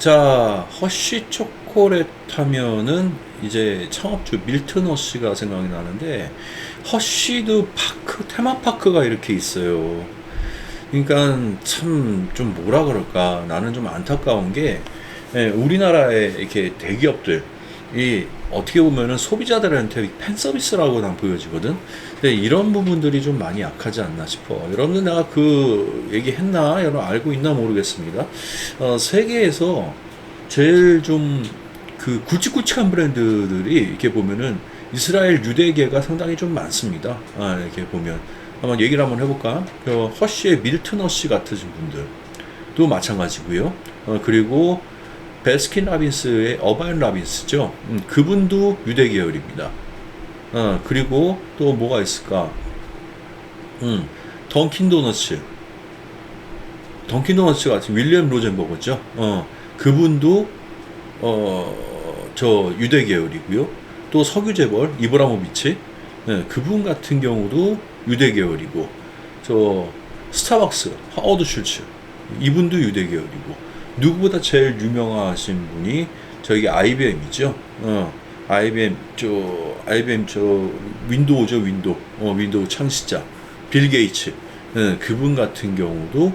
자, 허쉬 초콜릿 하면은 이제 창업주 밀튼 허쉬가 생각이 나는데, 허쉬도 파크, 테마파크가 이렇게 있어요. 그러니까 참 좀 뭐라 그럴까, 나는 좀 안타까운 게, 우리나라의 이렇게 대기업들 이 어떻게 보면은 소비자들한테 팬 서비스라고 난 보여지거든. 근데 이런 부분들이 좀 많이 약하지 않나 싶어. 여러분들 내가 그 얘기했나? 여러분 알고 있나 모르겠습니다. 세계에서 제일 좀 그 굵직굵직한 브랜드들이 이렇게 보면은 이스라엘 유대계가 상당히 좀 많습니다. 이렇게 보면 한번 얘기를 한번 해볼까? 허쉬의 밀튼 허쉬 같은 분들도 마찬가지고요. 그리고 베스킨 라빈스의 어바인 라빈스죠. 그분도 유대 계열입니다. 그리고 또 뭐가 있을까? 던킨 도너츠. 던킨 도너츠 같은 윌리엄 로젠버거죠. 그분도 저 유대 계열이고요. 또 석유 재벌 이브라모비치, 그분 같은 경우도 유대 계열이고, 저 스타벅스 하워드 슐츠 이분도 유대 계열이고, 누구보다 제일 유명하신 분이 저기 IBM이죠. IBM 저 윈도우죠, 윈도우 창시자 빌 게이츠. 그분 같은 경우도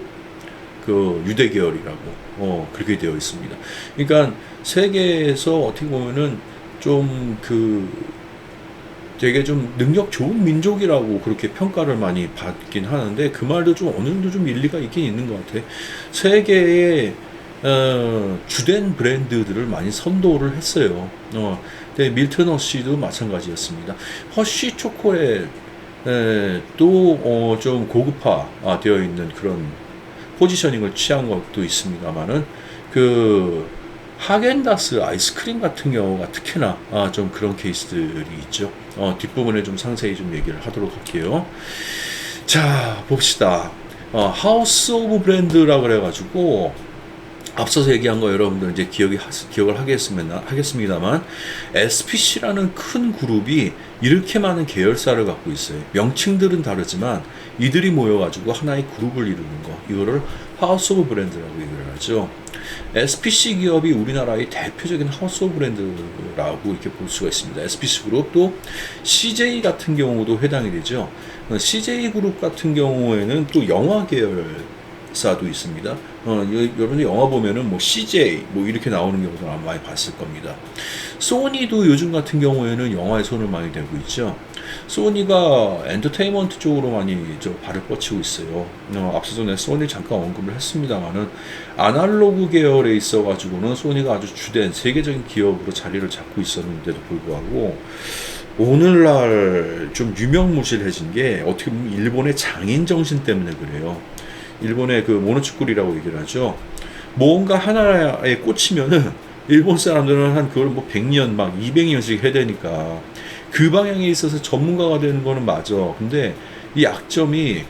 그 유대 계열이라고 그렇게 되어 있습니다. 그러니까 세계에서 어떻게 보면은 좀 그 되게 좀 능력 좋은 민족이라고 그렇게 평가를 많이 받긴 하는데, 그 말도 좀 어느 정도 좀 일리가 있긴 있는 것 같아. 세계의 주된 브랜드들을 많이 선도를 했어요. 근데 밀튼 허쉬도 마찬가지였습니다. 허쉬 초콜릿 또 좀 고급화 되어 있는 그런 포지셔닝을 취한 것도 있습니다만은, 그 하겐다스 아이스크림 같은 경우가 특히나 좀 그런 케이스들이 있죠. 뒷부분에 좀 상세히 좀 얘기를 하도록 할게요. 자, 봅시다. 하우스 오브 브랜드라 그래가지고 앞서서 얘기한 거 여러분들 이제 기억을 하겠습니다만, SPC라는 큰 그룹이 이렇게 많은 계열사를 갖고 있어요. 명칭들은 다르지만 이들이 모여가지고 하나의 그룹을 이루는 거, 이거를 하우스 오브 브랜드라고 얘기를 하죠. SPC 기업이 우리나라의 대표적인 하우스 오브 브랜드라고 이렇게 볼 수가 있습니다. SPC 그룹, 또 CJ 같은 경우도 해당이 되죠. CJ 그룹 같은 경우에는 또 영화 계열사도 있습니다. 여러분이 영화 보면은 뭐 CJ 뭐 이렇게 나오는 경우도 아마 많이 봤을 겁니다. 소니도 요즘 같은 경우에는 영화에 손을 많이 대고 있죠. 소니가 엔터테인먼트 쪽으로 많이 발을 뻗치고 있어요. 앞서서 내가 소니 잠깐 언급을 했습니다만은, 아날로그 계열에 있어가지고는 소니가 아주 주된 세계적인 기업으로 자리를 잡고 있었는데도 불구하고, 오늘날 좀 유명무실해진 게 어떻게 보면 일본의 장인 정신 때문에 그래요. 일본의 그 모노츠쿠리라고 얘기를 하죠. 뭔가 하나에 꽂히면은 일본 사람들은 한 그걸 뭐 100년 막 200년씩 해야 되니까 그 방향에 있어서 전문가가 되는 거는 맞아. 근데 이 약점이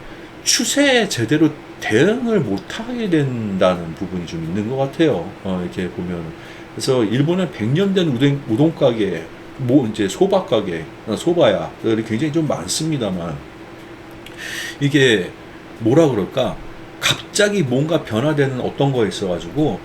추세에 제대로 대응을 못하게 된다는 부분이 좀 있는 것 같아요. 이렇게 보면. 그래서 일본의 100년 된 우동 가게, 뭐 이제 소바 가게, 소바야들이 굉장히 좀 많습니다만, 이게 뭐라 그럴까? 갑자기 뭔가 변화되는 어떤 거에 있어가지고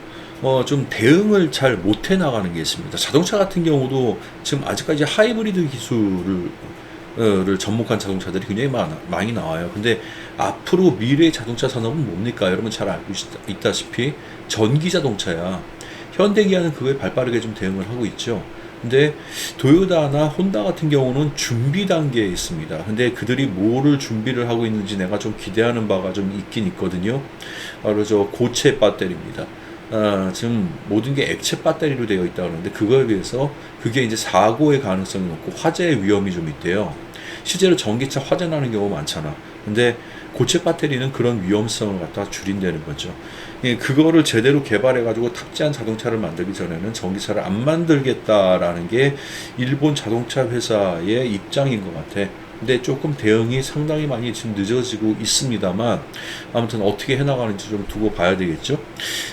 좀 대응을 잘 못해 나가는 게 있습니다. 자동차 같은 경우도 지금 아직까지 하이브리드 기술을 접목한 자동차들이 굉장히 많이 나와요. 근데 앞으로 미래의 자동차 산업은 뭡니까? 여러분 잘 알고 있다시피 전기 자동차야. 현대기아는 그거에 발빠르게 좀 대응을 하고 있죠. 근데 도요타나 혼다 같은 경우는 준비 단계에 있습니다. 근데 그들이 뭐를 준비를 하고 있는지 내가 좀 기대하는 바가 좀 있긴 있거든요. 바로 저 고체 배터리입니다. 지금 모든 게 액체 배터리로 되어 있다고 하는데, 그거에 비해서 그게 이제 사고의 가능성이 높고 화재의 위험이 좀 있대요. 실제로 전기차 화재 나는 경우 많잖아. 근데 고체 배터리는 그런 위험성을 갖다 줄인다는 거죠. 그거를 제대로 개발해가지고 탑재한 자동차를 만들기 전에는 전기차를 안 만들겠다라는 게 일본 자동차 회사의 입장인 것 같아. 근데 조금 대응이 상당히 많이 지금 늦어지고 있습니다만, 아무튼 어떻게 해나가는지 좀 두고 봐야 되겠죠.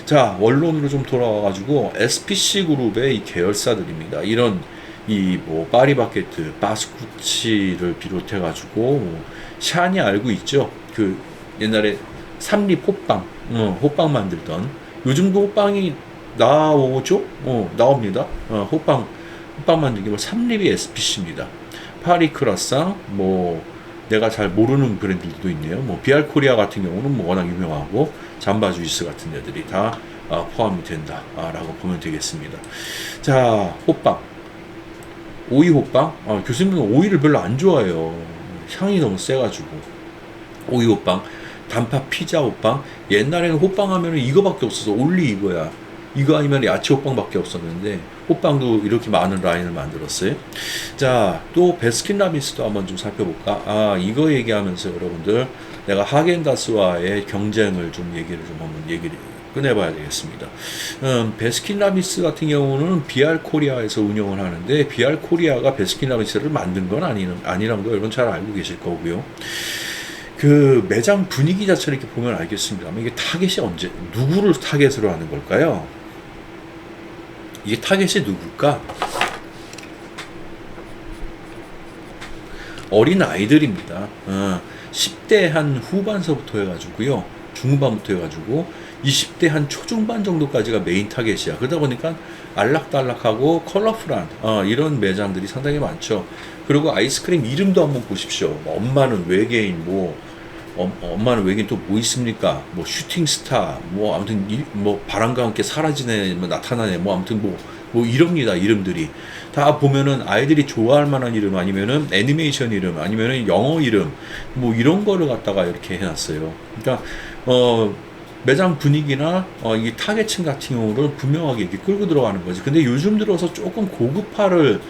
자, 원론으로 좀 돌아와가지고 SPC 그룹의 이 계열사들입니다. 이런 이 뭐 파리바게트, 바스쿠치를 비롯해가지고 뭐 샤니 알고 있죠. 그 옛날에 삼립 호빵, 호빵 만들던, 요즘도 호빵이 나오죠? 나옵니다. 호빵 만들기 뭐 삼립이 SPC입니다. 파리 크라상, 뭐 내가 잘 모르는 브랜드들도 있네요. 뭐 비알코리아 같은 경우는 뭐 워낙 유명하고 잠바 주이스 같은 애들이 다 포함이 된다라고 보면 되겠습니다. 자, 호빵, 오이 호빵. 교수님은 오이를 별로 안 좋아해요. 향이 너무 세가지고. 오이 호빵, 단팥 피자 호빵. 옛날에는 호빵 하면은 이거밖에 없어서 올리 이거야. 이거 아니면 야채 호빵밖에 없었는데 호빵도 이렇게 많은 라인을 만들었어요. 자, 또 베스킨라빈스도 한번 좀 살펴볼까? 이거 얘기하면서 여러분들 내가 하겐다스와의 경쟁을 좀 얘기를 꺼내봐야 되겠습니다. 베스킨라빈스 같은 경우는 비알코리아에서 운영을 하는데 비알코리아가 베스킨라빈스를 만든 건 아니란 거 여러분 잘 알고 계실 거고요. 그 매장 분위기 자체를 이렇게 보면 알겠습니다만 이게 타겟이 누구를 타겟으로 하는 걸까요? 이게 타겟이 누굴까? 어린 아이들입니다. 10대 한 후반서부터 해가지고요. 중반부터 해가지고 20대 한 초중반 정도까지가 메인 타겟이야. 그러다 보니까 알락달락하고 컬러풀한 이런 매장들이 상당히 많죠. 그리고 아이스크림 이름도 한번 보십시오. 엄마는 외계인, 엄마는 외계인 또 뭐 있습니까? 뭐 슈팅스타, 뭐 아무튼 뭐 바람과 함께 사라지네, 뭐 나타나네, 뭐 아무튼 뭐 이럽니다. 이름들이 다 보면은 아이들이 좋아할 만한 이름 아니면은 애니메이션 이름 아니면은 영어 이름 뭐 이런 거를 갖다가 이렇게 해놨어요. 그러니까 매장 분위기나 이 타겟층 같은 경우를 분명하게 이렇게 끌고 들어가는 거지. 근데 요즘 들어서 조금 고급화를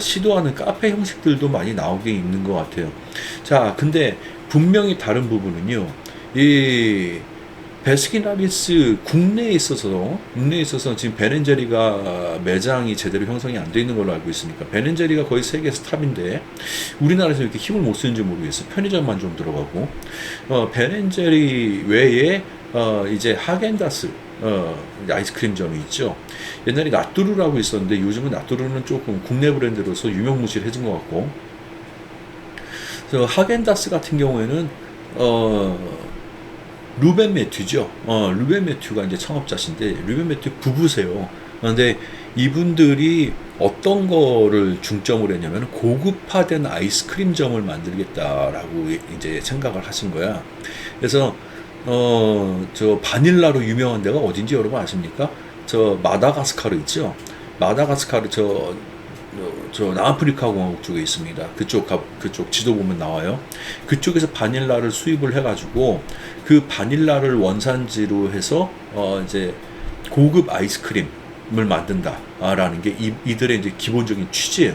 시도하는 카페 형식들도 많이 나오게 있는 것 같아요. 자, 근데 분명히 다른 부분은요. 이 베스킨라빈스 국내에 있어서 지금 베렌제리가 매장이 제대로 형성이 안 돼 있는 걸로 알고 있으니까 베렌제리가 거의 세계에서 탑인데 우리나라에서 이렇게 힘을 못 쓰는지 모르겠어요. 편의점만 좀 들어가고 베렌제리 외에 이제 하겐다스 아이스크림점이 있죠. 옛날에 나뚜루라고 있었는데 요즘은 나뚜루는 조금 국내 브랜드로서 유명무실해진 것 같고 그래서 하겐다스 같은 경우에는 루벤 매튜죠. 루벤 매튜가 이제 창업자신데 루벤 매튜 부부세요. 그런데 이분들이 어떤 거를 중점으로 했냐면 고급화된 아이스크림점을 만들겠다라고 이제 생각을 하신 거야. 그래서 저 바닐라로 유명한 데가 어딘지 여러분 아십니까? 저 마다가스카르 있죠. 마다가스카르 저 남아프리카 공화국 쪽에 있습니다. 그쪽 지도 보면 나와요. 그쪽에서 바닐라를 수입을 해가지고 그 바닐라를 원산지로 해서 이제 고급 아이스크림을 만든다라는 게 이들의 이제 기본적인 취지예요.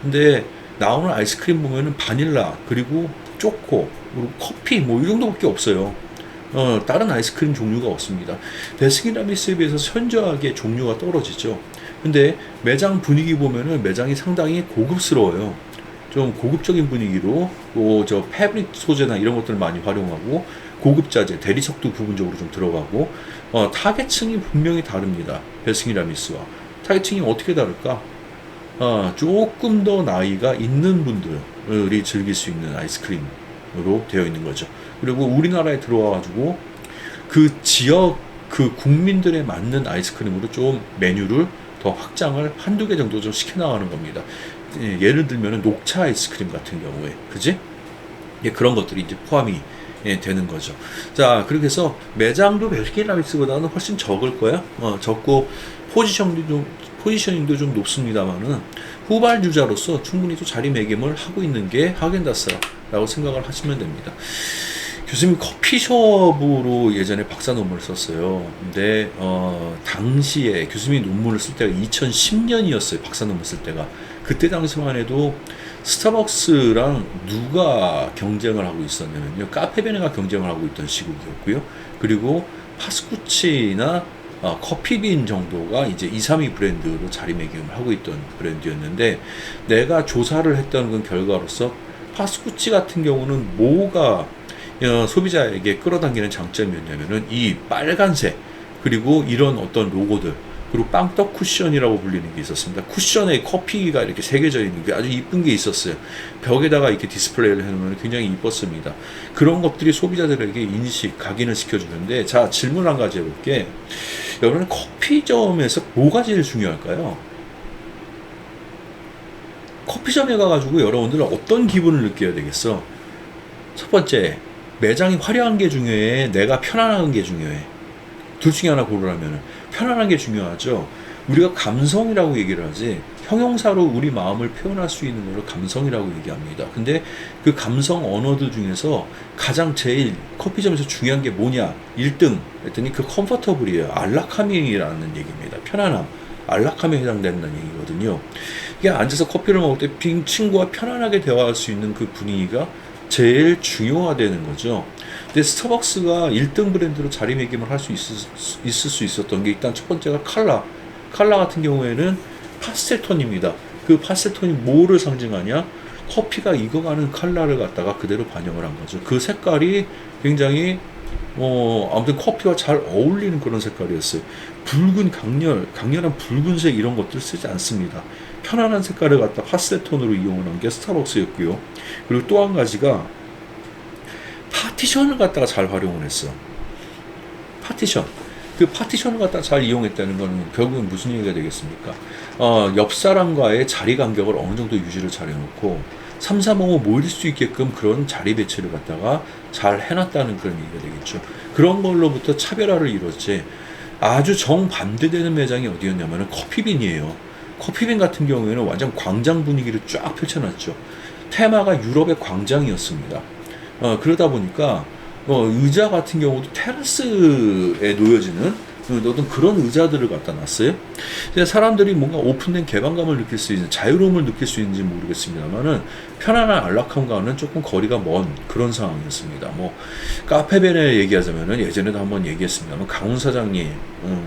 근데 나오는 아이스크림 보면은 바닐라 그리고 초코 그리고 커피 뭐 이 정도밖에 없어요. 다른 아이스크림 종류가 없습니다. 베스킨라빈스에 비해서 현저하게 종류가 떨어지죠. 근데 매장 분위기 보면은 매장이 상당히 고급스러워요. 좀 고급적인 분위기로 저 패브릭 소재나 이런 것들을 많이 활용하고 고급 자재, 대리석도 부분적으로 좀 들어가고 타겟층이 분명히 다릅니다. 베스킨라빈스와 타겟층이 어떻게 다를까? 조금 더 나이가 있는 분들이 즐길 수 있는 아이스크림으로 되어 있는 거죠. 그리고 우리나라에 들어와가지고 그 지역 그 국민들에 맞는 아이스크림으로 좀 메뉴를 더 확장을 한두 개 정도 좀 시켜나가는 겁니다. 예를 들면 녹차 아이스크림 같은 경우에 그지? 그런 것들이 이제 포함이 되는 거죠. 자, 그렇게 해서 매장도 베스킨라빈스보다는 훨씬 적을 거야. 적고 포지셔닝도 좀 높습니다만은 후발주자로서 충분히 또 자리매김을 하고 있는 게 하겐다스라고 생각을 하시면 됩니다. 교수님 커피숍으로 예전에 박사 논문을 썼어요. 근데 당시에 교수님이 논문을 쓸 때가 2010년이었어요. 박사 논문 쓸 때가. 그때 당시만 해도 스타벅스랑 누가 경쟁을 하고 있었냐면요. 카페베네가 경쟁을 하고 있던 시국이었고요. 그리고 파스쿠치나 커피빈 정도가 이제 2, 3위 브랜드로 자리매김을 하고 있던 브랜드였는데 내가 조사를 했던 그 결과로서 파스쿠치 같은 경우는 뭐가 소비자에게 끌어당기는 장점이었냐면은 이 빨간색 그리고 이런 어떤 로고들 그리고 빵떡 쿠션이라고 불리는 게 있었습니다. 쿠션에 커피가 이렇게 새겨져 있는 게 아주 이쁜 게 있었어요. 벽에다가 이렇게 디스플레이를 해놓으면 굉장히 이뻤습니다. 그런 것들이 소비자들에게 각인을 시켜주는데 자 질문 한 가지 해볼게. 여러분 커피점에서 뭐가 제일 중요할까요? 커피점에 가가지고 여러분들은 어떤 기분을 느껴야 되겠어? 첫 번째, 매장이 화려한 게 중요해? 내가 편안한 게 중요해? 둘 중에 하나 고르라면 편안한 게 중요하죠. 우리가 감성이라고 얘기를 하지, 형용사로 우리 마음을 표현할 수 있는 것을 감성이라고 얘기합니다. 근데 그 감성 언어들 중에서 가장 제일 커피점에서 중요한 게 뭐냐? 1등 했더니 그 컴포터블이에요. 안락함이라는 얘기입니다. 편안함, 안락함에 해당된다는 얘기거든요. 이게 앉아서 커피를 먹을 때 친구와 편안하게 대화할 수 있는 그 분위기가 제일 중요하다는 거죠. 근데 스타벅스가 1등 브랜드로 자리매김을 할 수 있을 수 있었던 게, 일단 첫 번째가 칼라 같은 경우에는 파스텔 톤입니다. 그 파스텔 톤이 뭐를 상징하냐? 커피가 익어가는 칼라를 갖다가 그대로 반영을 한 거죠. 그 색깔이 굉장히 아무튼 커피와 잘 어울리는 그런 색깔이었어요. 붉은 강렬한 붉은색 이런 것들 쓰지 않습니다. 편안한 색깔을 갖다 파스텔 톤으로 이용을 한 게 스타벅스였고요. 그리고 또 한 가지가 파티션을 갖다가 잘 활용을 했어. 파티션. 그 파티션을 갖다가 잘 이용했다는 거는 결국은 무슨 얘기가 되겠습니까? 옆 사람과의 자리 간격을 어느 정도 유지를 잘 해놓고 3, 4, 5 모일 수 있게끔 그런 자리 배치를 갖다가 잘 해놨다는 그런 얘기가 되겠죠. 그런 걸로부터 차별화를 이뤘지. 아주 정반대되는 매장이 어디였냐면 커피빈이에요. 커피빈 같은 경우에는 완전 광장 분위기를 쫙 펼쳐놨죠. 테마가 유럽의 광장이었습니다. 그러다 보니까 의자 같은 경우도 테라스에 놓여지는 어떤 그런 의자들을 갖다 놨어요. 사람들이 뭔가 오픈된 개방감을 느낄 수 있는, 자유로움을 느낄 수 있는지 모르겠습니다만은 편안한 안락함과는 조금 거리가 먼 그런 상황이었습니다. 뭐 카페벤에 얘기하자면은 예전에도 한번 얘기했습니다만 강훈 사장님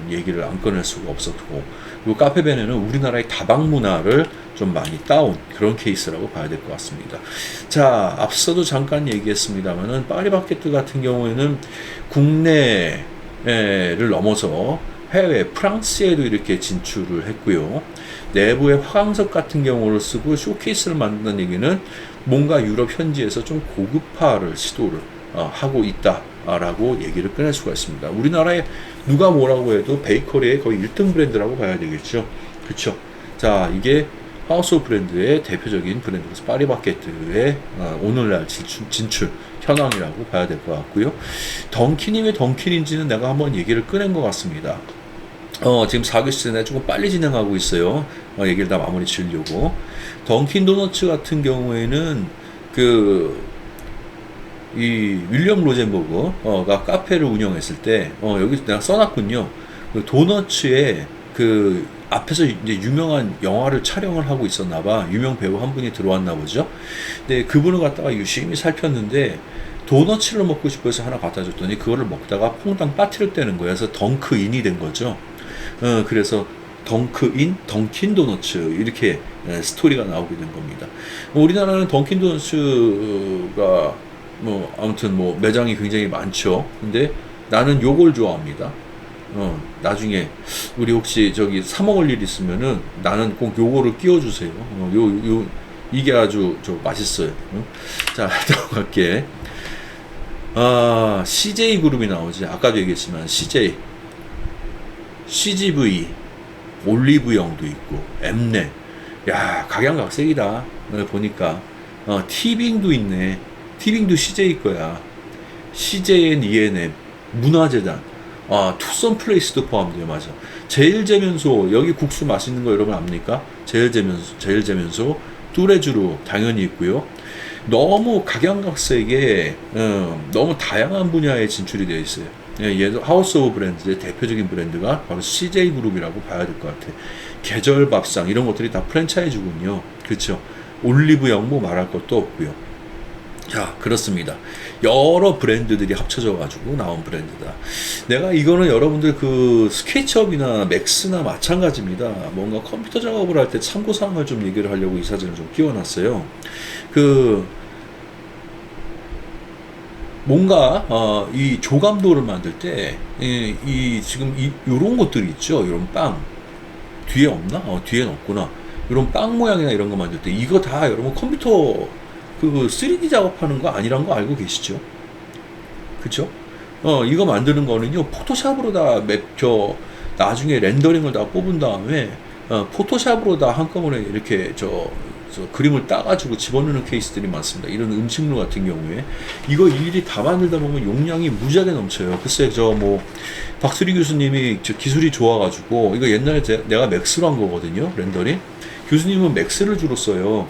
얘기를 안 꺼낼 수가 없었고, 그리고 카페벤에는 우리나라의 다방 문화를 좀 많이 따온 그런 케이스라고 봐야 될 것 같습니다. 자, 앞서도 잠깐 얘기했습니다만은 파리바게뜨 같은 경우에는 국내를 넘어서 해외 프랑스에도 이렇게 진출을 했고요. 내부에 화강석 같은 경우를 쓰고 쇼케이스를 만든다는 얘기는 뭔가 유럽 현지에서 좀 고급화를 시도를 하고 있다라고 얘기를 꺼낼 수가 있습니다. 우리나라에 누가 뭐라고 해도 베이커리의 거의 1등 브랜드라고 봐야 되겠죠. 그렇죠. 자, 이게 하우스 오브 브랜드의 대표적인 브랜드로서 파리바게뜨의 오늘날 진출 현황이라고 봐야 될 것 같고요. 던킨이 왜 던킨인지는 내가 한번 얘기를 꺼낸 것 같습니다. 지금 4교시 내가 조금 빨리 진행하고 있어요. 얘기를 다 마무리 지으려고. 던킨 도너츠 같은 경우에는 이 윌리엄 로젠버그가 카페를 운영했을 때 여기 내가 써놨군요. 그 도너츠에 그 앞에서 이제 유명한 영화를 촬영을 하고 있었나봐. 유명 배우 한 분이 들어왔나 보죠. 근데 그분을 갖다가 유심히 살폈는데 도너츠를 먹고 싶어서 하나 갖다 줬더니 그거를 먹다가 퐁당 빠트를 떼는 거예요. 그래서 덩크인이 된 거죠. 그래서 덩크인, 던킨 도너츠 이렇게 스토리가 나오게 된 겁니다. 우리나라는 던킨 도너츠가 아무튼 매장이 굉장히 많죠. 근데 나는 요걸 좋아합니다. 나중에 우리 혹시 저기 사 먹을 일 있으면은 나는 꼭 요거를 끼워주세요. 이게 아주 맛있어요. 자, 들어갈게. CJ 그룹이 나오지. 아까도 얘기했지만 CJ, CGV, 올리브영도 있고, 엠넷. 야, 각양각색이다. 보니까 티빙도 있네. 티빙도 CJ 거야. CJN ENM, 문화재단. 투썸 플레이스도 포함돼요. 맞아. 제일제면소, 여기 국수 맛있는 거 여러분 압니까? 제일제면소, 뚜레쥬르 당연히 있고요. 너무 각양각색의 너무 다양한 분야에 진출이 되어 있어요. 얘도 하우스 오브 브랜드의 대표적인 브랜드가 바로 CJ 그룹이라고 봐야 될 것 같아. 계절 밥상 이런 것들이 다 프랜차이즈군요. 그렇죠. 올리브영 말할 것도 없고요. 자, 그렇습니다. 여러 브랜드들이 합쳐져 가지고 나온 브랜드다. 내가 이거는 여러분들 그 스케치업이나 맥스나 마찬가지입니다. 뭔가 컴퓨터 작업을 할 때 참고사항을 좀 얘기를 하려고 이 사진을 좀 끼워놨어요. 뭔가 이 조감도를 만들 때 지금 요런 것들이 있죠. 요런 빵 뒤에 없나? 뒤에는 없구나. 요런 빵 모양이나 이런 거 만들 때 이거 다 여러분 컴퓨터 3D 작업하는 거 아니란 거 알고 계시죠? 그쵸? 이거 만드는 거는요, 포토샵으로 다 나중에 렌더링을 다 뽑은 다음에 포토샵으로 다 한꺼번에 이렇게 그림을 따가지고 집어넣는 케이스들이 많습니다. 이런 음식물 같은 경우에 이거 일일이 다 만들다 보면 용량이 무지하게 넘쳐요. 글쎄 박수리 교수님이 기술이 좋아가지고 이거 옛날에 내가 맥스로 한 거거든요. 렌더링. 교수님은 맥스를 주로 써요.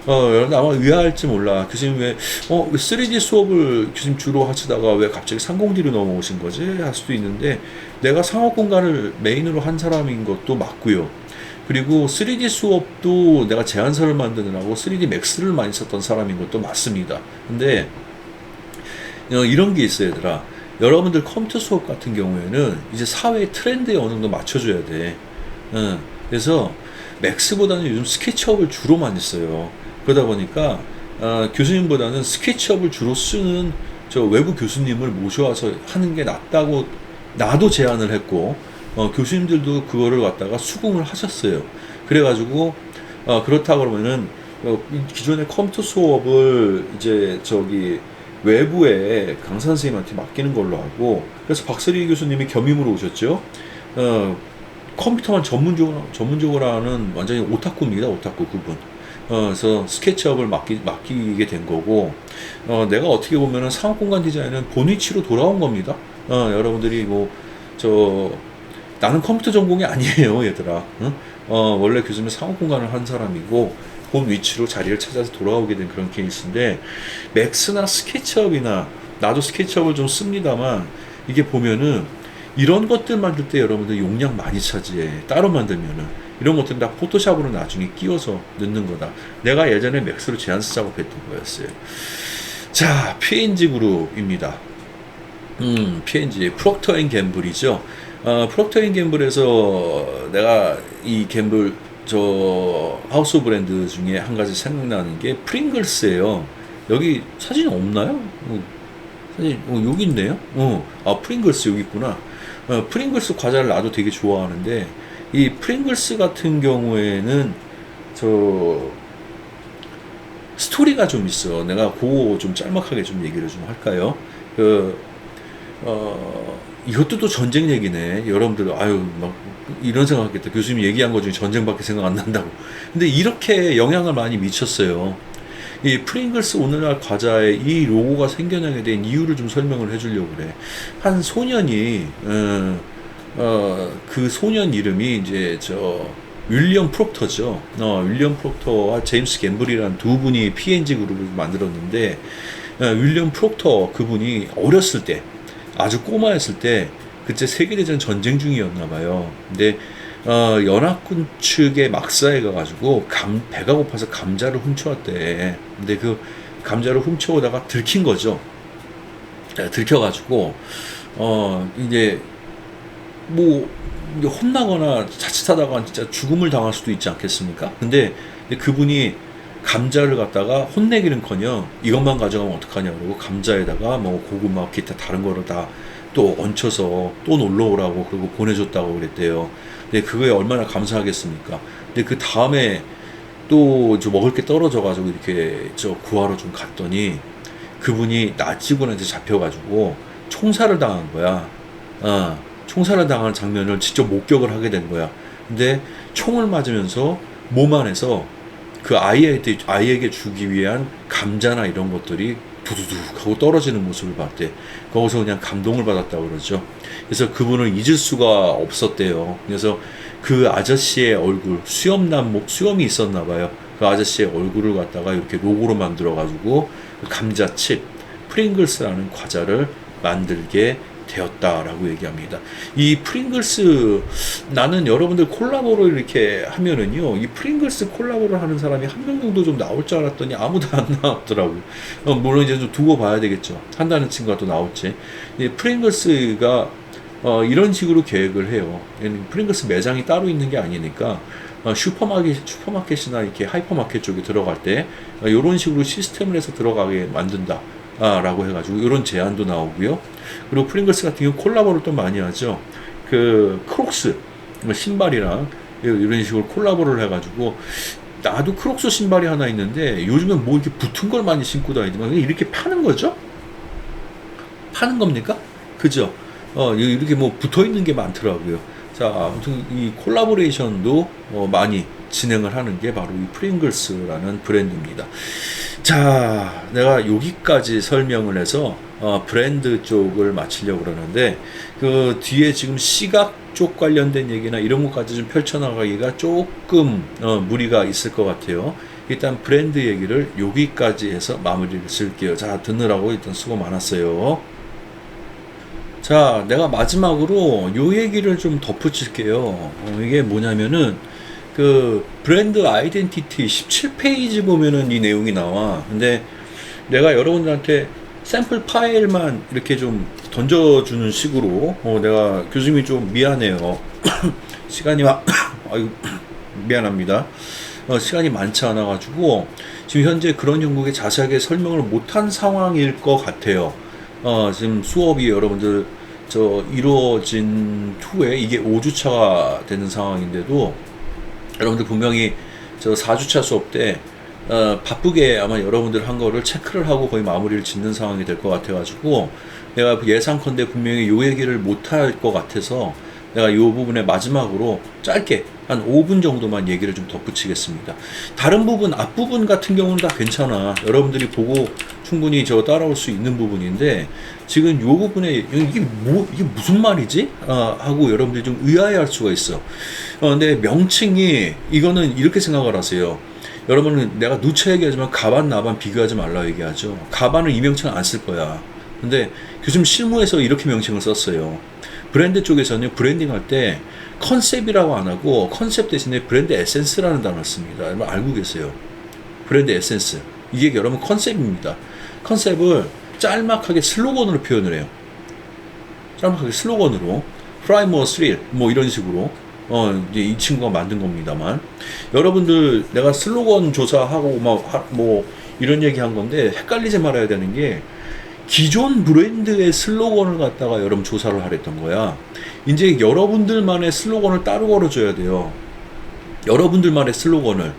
여러분 아마 의아할지 몰라. 교수님 왜 3D 수업을 교수님 주로 하시다가 왜 갑자기 30D로 넘어오신 거지? 할 수도 있는데 내가 상업 공간을 메인으로 한 사람인 것도 맞고요. 그리고 3D 수업도 내가 제안서를 만드느라고 3D 맥스를 많이 썼던 사람인 것도 맞습니다. 근데 이런 게 있어요, 얘들아. 여러분들 컴퓨터 수업 같은 경우에는 이제 사회의 트렌드에 어느 정도 맞춰줘야 돼. 그래서 맥스보다는 요즘 스케치업을 주로 많이 써요. 그러다 보니까 교수님보다는 스케치업을 주로 쓰는 외부 교수님을 모셔와서 하는 게 낫다고 나도 제안을 했고 교수님들도 그거를 갖다가 수긍을 하셨어요. 그래가지고 그렇다 그러면은 기존의 컴퓨터 수업을 이제 외부에 강사 선생님한테 맡기는 걸로 하고 그래서 박세리 교수님이 겸임으로 오셨죠. 컴퓨터만 전문적으로 하는 완전히 오타쿠입니다. 오타쿠 그분. 그래서 스케치업을 맡기게 된 거고, 내가 어떻게 보면은 상업공간 디자인은 본 위치로 돌아온 겁니다. 여러분들이 나는 컴퓨터 전공이 아니에요, 얘들아. 응? 원래 교수님은 상업공간을 한 사람이고, 본 위치로 자리를 찾아서 돌아오게 된 그런 케이스인데, 맥스나 스케치업이나, 나도 스케치업을 좀 씁니다만, 이게 보면은, 이런 것들 만들 때 여러분들 용량 많이 차지해. 따로 만들면은. 이런 것들은 다 포토샵으로 나중에 끼워서 넣는 거다. 내가 예전에 맥스로 제안서 작업했던 거였어요. 자, P&G 그룹입니다. P&G, 프록터 앤 갬블이죠. 프록터 앤 갬블에서 내가 이 갬블, 하우스 브랜드 중에 한 가지 생각나는 게 프링글스예요. 여기 사진이 없나요? 사진, 여기 있네요. 프링글스 여기 있구나. 프링글스 과자를 나도 되게 좋아하는데, 이 프링글스 같은 경우에는 스토리가 좀 있어. 내가 그거 좀 짤막하게 좀 얘기를 좀 할까요? 이것도 또 전쟁 얘기네. 여러분들 막 이런 생각하겠다. 교수님 얘기한 것 중에 전쟁밖에 생각 안 난다고. 근데 이렇게 영향을 많이 미쳤어요. 이 프링글스 오늘날 과자에 이 로고가 생겨나게 된 이유를 좀 설명을 해주려고 그래. 한 소년이 그 소년 이름이 이제 윌리엄 프록터죠. 윌리엄 프록터와 제임스 갬블이라는 두 분이 P&G 그룹을 만들었는데, 윌리엄 프록터 그분이 어렸을 때, 아주 꼬마였을 때, 그때 세계대전 전쟁 중이었나 봐요. 근데 연합군 측에 막사에 가가지고 배가 고파서 감자를 훔쳐왔대. 근데 그 감자를 훔쳐오다가 들킨 거죠. 들켜가지고 이제 혼나거나 자칫하다가 진짜 죽음을 당할 수도 있지 않겠습니까? 근데 그분이 감자를 갖다가 혼내기는커녕 이것만 가져가면 어떡하냐 그러고 감자에다가 고구마 기타 다른 거를 다 또 얹혀서 또 놀러 오라고 그리고 보내줬다고 그랬대요. 근데 그거에 얼마나 감사하겠습니까? 근데 그 다음에 또 먹을 게 떨어져가지고 이렇게 구하러 좀 갔더니 그분이 나치군한테 잡혀가지고 총살을 당한 거야. 총살을 당하는 장면을 직접 목격을 하게 된 거야. 근데 총을 맞으면서 몸 안에서 그 아이에게 주기 위한 감자나 이런 것들이 두두둑 하고 떨어지는 모습을 봤대. 거기서 그냥 감동을 받았다고 그러죠. 그래서 그분을 잊을 수가 없었대요. 그래서 그 아저씨의 얼굴, 수염이 있었나 봐요. 그 아저씨의 얼굴을 갖다가 이렇게 로고로 만들어가지고 감자칩, 프링글스라는 과자를 만들게 되었다라고 얘기합니다. 이 프링글스, 나는 여러분들 콜라보를 이렇게 하면은요, 이 프링글스 콜라보를 하는 사람이 한 명 정도 좀 나올 줄 알았더니 아무도 안 나왔더라고요. 물론 이제 좀 두고 봐야 되겠죠. 한다는 친구가 또 나올지. 이 프링글스가 이런 식으로 계획을 해요. 프링글스 매장이 따로 있는 게 아니니까 슈퍼마켓이나 이렇게 하이퍼마켓 쪽에 들어갈 때 이런 식으로 시스템을 해서 들어가게 만든다. 라고 해가지고 이런 제안도 나오고요. 그리고 프링글스 같은 경우 콜라보를 또 많이 하죠. 그 크록스 신발이랑 이런 식으로 콜라보를 해가지고 나도 크록스 신발이 하나 있는데 요즘은 이렇게 붙은 걸 많이 신고 다니지만 이렇게 파는 거죠? 파는 겁니까? 그죠? 이렇게 붙어 있는 게 많더라고요. 자, 아무튼 이 콜라보레이션도 많이 진행을 하는 게 바로 이 프링글스라는 브랜드입니다. 자, 내가 여기까지 설명을 해서 브랜드 쪽을 마치려고 그러는데 그 뒤에 지금 시각 쪽 관련된 얘기나 이런 것까지 좀 펼쳐나가기가 조금 무리가 있을 것 같아요. 일단 브랜드 얘기를 여기까지 해서 마무리를 지을게요. 자, 듣느라고 일단 수고 많았어요. 자, 내가 마지막으로 요 얘기를 좀 덧붙일게요. 이게 뭐냐면은 그 브랜드 아이덴티티 17페이지 보면은 이 내용이 나와. 근데 내가 여러분들한테 샘플 파일만 이렇게 좀 던져주는 식으로 내가 교수님이 좀 미안해요. 시간이 아유, 미안합니다. 시간이 많지 않아 가지고 지금 현재 그런 종목에 자세하게 설명을 못한 상황일 것 같아요. 지금 수업이 여러분들 이루어진 후에 이게 5주차가 되는 상황인데도 여러분들 분명히 4주차 수업 때 바쁘게 아마 여러분들 한 거를 체크를 하고 거의 마무리를 짓는 상황이 될 것 같아가지고 내가 예상컨대 분명히 요 얘기를 못할 것 같아서 내가 이 부분에 마지막으로 짧게 한 5분 정도만 얘기를 좀 덧붙이겠습니다. 다른 부분, 앞부분 같은 경우는 다 괜찮아. 여러분들이 보고 충분히 따라올 수 있는 부분인데 지금 이 부분에 이게 무슨 말이지? 하고 여러분들이 좀 의아해할 수가 있어. 근데 명칭이 이거는 이렇게 생각을 하세요. 여러분은 내가 누차 얘기하지만 가반, 나반 비교하지 말라 얘기하죠. 가반은 이 명칭 안 쓸 거야. 근데 교수님 실무에서 이렇게 명칭을 썼어요. 브랜드 쪽에서는 브랜딩 할 때 컨셉이라고 안 하고 컨셉 대신에 브랜드 에센스라는 단어를 씁니다. 여러분 알고 계세요? 브랜드 에센스. 이게 여러분 컨셉입니다. 컨셉을 짤막하게 슬로건으로 표현을 해요. 짤막하게 슬로건으로 프라이머 스릴 뭐 이런 식으로 이제 이 친구가 만든 겁니다만 여러분들 내가 슬로건 조사하고 뭐 이런 얘기 한 건데 헷갈리지 말아야 되는 게 기존 브랜드의 슬로건을 갖다가 여러분 조사를 하랬던 거야. 이제 여러분들만의 슬로건을 따로 걸어줘야 돼요. 여러분들만의 슬로건을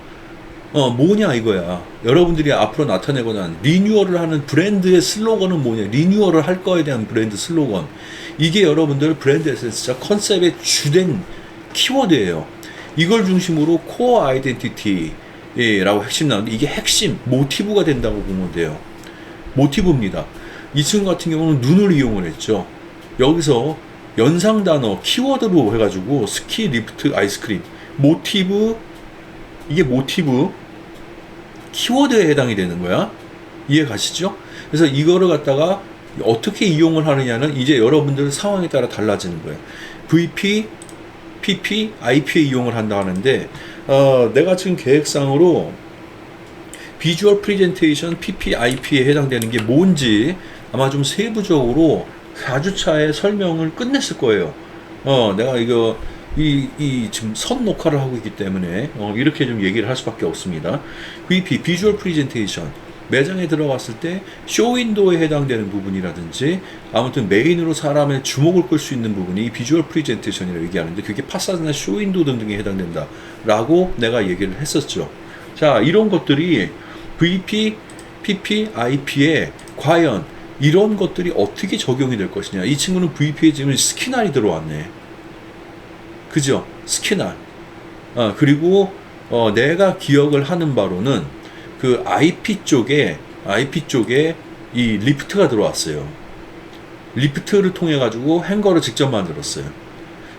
뭐냐 이거야. 여러분들이 앞으로 나타내고자 하는 리뉴얼을 하는 브랜드의 슬로건은 뭐냐. 리뉴얼을 할 거에 대한 브랜드 슬로건. 이게 여러분들 브랜드 에센스자 컨셉의 주된 키워드예요. 이걸 중심으로 코어 아이덴티티라고 핵심 나오는데 이게 핵심 모티브가 된다고 보면 돼요. 모티브입니다. 이 친구 같은 경우는 눈을 이용을 했죠. 여기서 연상 단어 키워드로 해가지고 스키, 리프트, 아이스크림 모티브, 이게 모티브 키워드에 해당이 되는 거야. 이해 가시죠? 그래서 이거를 갖다가 어떻게 이용을 하느냐는 이제 여러분들 상황에 따라 달라지는 거예요. VP, PP, IP에 이용을 한다 하는데 내가 지금 계획상으로 비주얼 프레젠테이션 PP, IP에 해당되는 게 뭔지 아마 좀 세부적으로 4주차에 설명을 끝냈을 거예요. 내가 이거 지금 선 녹화를 하고 있기 때문에 이렇게 좀 얘기를 할 수밖에 없습니다. VP, 비주얼 프레젠테이션 매장에 들어갔을 때 쇼윈도에 해당되는 부분이라든지 아무튼 메인으로 사람의 주목을 끌 수 있는 부분이 비주얼 프레젠테이션이라고 얘기하는데 그게 파사드나 쇼윈도 등등에 해당된다 라고 내가 얘기를 했었죠. 자, 이런 것들이 VP, PP, IP에 과연 이런 것들이 어떻게 적용이 될 것이냐. 이 친구는 VP에 지금 스키날이 들어왔네. 그죠? 스키날. 그리고 내가 기억을 하는 바로는 그 IP 쪽에 이 리프트가 들어왔어요. 리프트를 통해 가지고 행거를 직접 만들었어요.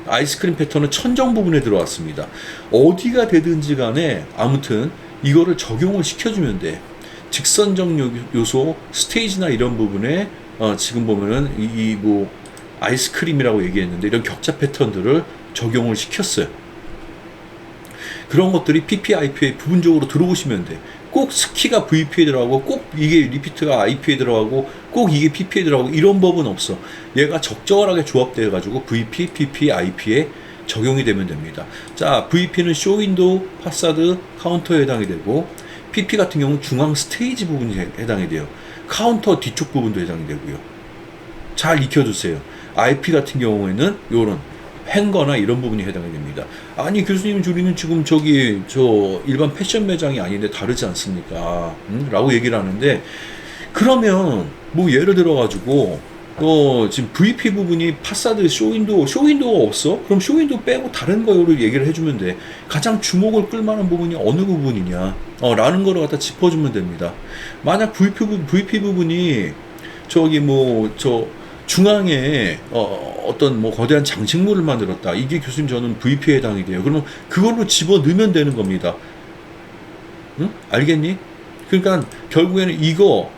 아이스크림 패턴은 천정 부분에 들어왔습니다. 어디가 되든지 간에 아무튼 이거를 적용을 시켜주면 돼. 직선적 요소, 스테이지나 이런 부분에 지금 보면은 뭐 아이스크림이라고 얘기했는데 이런 격자 패턴들을 적용을 시켰어요. 그런 것들이 PPIP에 부분적으로 들어오시면 돼. 꼭 스키가 VP에 들어가고 꼭 이게 리피트가 IP에 들어가고 꼭 이게 PP에 들어가고 이런 법은 없어. 얘가 적절하게 조합되어 가지고 VP, PP, IP에 적용이 되면 됩니다. 자, VP는 쇼윈도우, 파사드, 카운터에 해당이 되고 PP 같은 경우는 중앙 스테이지 부분이 해당이 돼요. 카운터 뒤쪽 부분도 해당이 되고요. 잘 익혀두세요. IP 같은 경우에는 요런 행거나 이런 부분이 해당이 됩니다. 아니 교수님 우리는 지금 일반 패션 매장이 아닌데 다르지 않습니까? 라고 얘기를 하는데 그러면 뭐 예를 들어 가지고 지금 VP 부분이 파사드 쇼윈도우가 없어? 그럼 쇼윈도우 빼고 다른 거를 얘기를 해주면 돼. 가장 주목을 끌만한 부분이 어느 부분이냐? 라는 거를 갖다 짚어주면 됩니다. 만약 VP 부분이 중앙에 어떤 뭐 거대한 장식물을 만들었다. 이게 교수님 저는 VP에 해당이 돼요. 그러면 그걸로 집어 넣으면 되는 겁니다. 응? 알겠니? 그러니까 결국에는 이거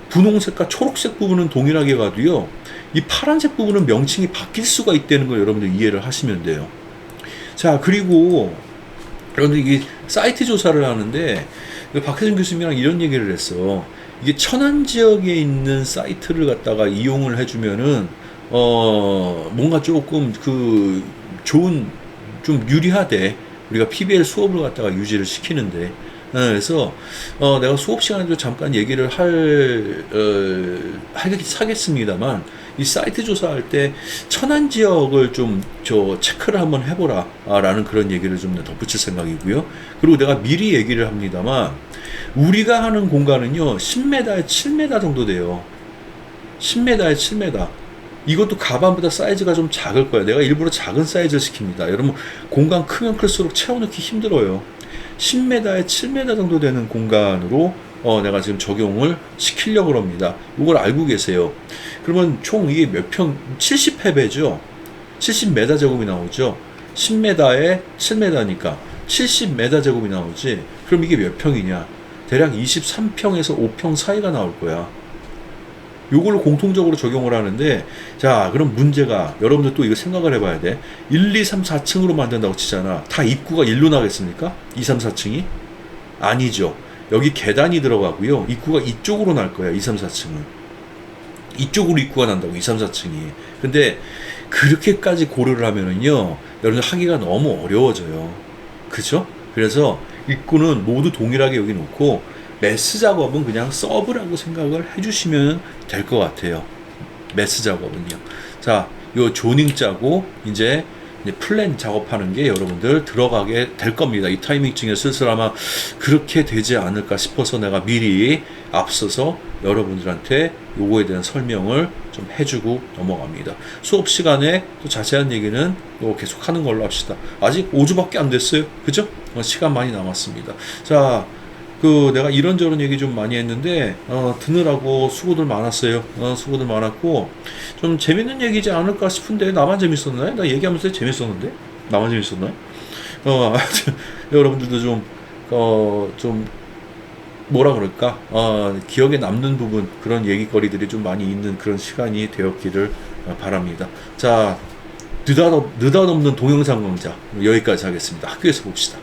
분홍색과 초록색 부분은 동일하게 가도요. 이 파란색 부분은 명칭이 바뀔 수가 있다는 걸 여러분들 이해를 하시면 돼요. 자, 그리고 여러분들 이게 사이트 조사를 하는데 박혜준 교수님이랑 이런 얘기를 했어. 이게 천안 지역에 있는 사이트를 갖다가 이용을 해주면은 뭔가 조금 좋은 좀 유리하대. 우리가 PBL 수업을 갖다가 유지를 시키는데. 그래서 내가 수업 시간에도 잠깐 얘기를 하겠습니다만 이 사이트 조사할 때 천안 지역을 좀 체크를 한번 해보라 라는 그런 얘기를 좀 덧붙일 생각이고요. 그리고 내가 미리 얘기를 합니다만 우리가 하는 공간은요 10m에 7m 정도 돼요. 10m에 7m. 이것도 가반보다 사이즈가 좀 작을 거예요. 내가 일부러 작은 사이즈를 시킵니다. 여러분 공간 크면 클수록 채워넣기 힘들어요. 10m에 7m 정도 되는 공간으로 내가 지금 적용을 시키려고 합니다. 이걸 알고 계세요. 그러면 총 이게 몇 평? 70회배죠. 70m 제곱이 나오죠. 10m에 7m니까 70m 제곱이 나오지. 그럼 이게 몇 평이냐? 대략 23평에서 5평 사이가 나올 거야. 요걸로 공통적으로 적용을 하는데, 자, 그럼 문제가, 여러분들 또 이거 생각을 해봐야 돼. 1, 2, 3, 4층으로 만든다고 치잖아. 다 입구가 1로 나겠습니까? 2, 3, 4층이? 아니죠. 여기 계단이 들어가고요. 입구가 이쪽으로 날 거야, 2, 3, 4층은. 이쪽으로 입구가 난다고, 2, 3, 4층이. 근데, 그렇게까지 고려를 하면은요, 여러분들 하기가 너무 어려워져요. 그죠? 그래서, 입구는 모두 동일하게 여기 놓고, 매스 작업은 그냥 서브라고 생각을 해주시면 될 것 같아요. 매스 작업은요. 자, 요 조닝 짜고 이제 플랜 작업하는 게 여러분들 들어가게 될 겁니다. 이 타이밍쯤에 슬슬 아마 그렇게 되지 않을까 싶어서 내가 미리 앞서서 여러분들한테 요거에 대한 설명을 좀 해주고 넘어갑니다. 수업 시간에 또 자세한 얘기는 또 계속 하는 걸로 합시다. 아직 5주밖에 안 됐어요. 그죠? 시간 많이 남았습니다. 자, 내가 이런저런 얘기 좀 많이 했는데, 듣느라고 수고들 많았어요. 수고들 많았고, 좀 재밌는 얘기지 않을까 싶은데, 나만 재밌었나요? 나 얘기하면서 재밌었는데? 나만 재밌었나요? 여러분들도 좀, 뭐라 그럴까? 기억에 남는 부분, 그런 얘기거리들이 좀 많이 있는 그런 시간이 되었기를 바랍니다. 자, 느닷없는 동영상 강좌, 여기까지 하겠습니다. 학교에서 봅시다.